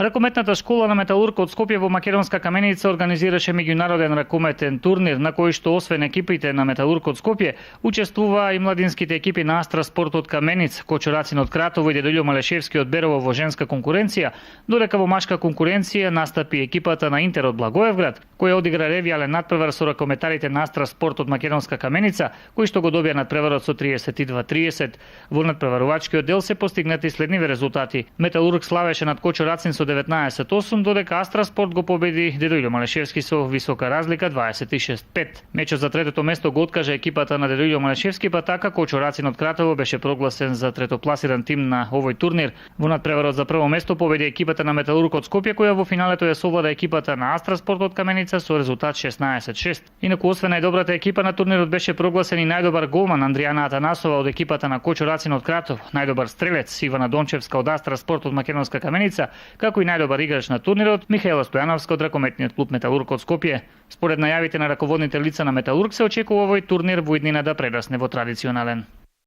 Ракометната школа на Металург од Скопје во Македонска Каменица организираше меѓународен ракометен турнир на кој што освен екипите на Металург од Скопје учествуваа и младинските екипи на Астра Спорт од Каменица, Кочурацин од Кратово и Дедољо Малешевски од Берово во женска конкуренција, додека во машка конкуренција настапи екипата на Интер од Благоевград, која одигра ревијален надпревар со ракометарите на Астра Спорт од Македонска Каменица, кои што го добија надпреварот со 32-30. Во надпреварувачкиот дел се постигнати следниви резултати. Металург славеше над Кочурацин со 19-8, додека Астра Спорт го победи Дедољо Малешевски со висока разлика 26-5. Мечот за третото место го откажа екипата на Дедољо Малешевски, па така Кочурацин од Кратово беше прогласен за третопласиран тим на овој турнир. Во надпреварот за прво место победи екипата на Металург од Скопје, која во финалето ја совлада екипата на Астра Спорт од Каменица со резултат 16-6. Инаку освен најдобрата екипа на турнирот беше прогласен и најдобар голман Андријана Атанасова од екипата на Кочурацин од Кратово, најдобар стрелец Ивана Дончевска од Астра Спорт од Македонска Каменица, како и најдобар играч на турнирот Михаела Стојановска од ракометниот клуб Металург од Скопје. Според најавите на раководните лица на Металург се очекува овој турнир во иднина да прерасне во традиционален.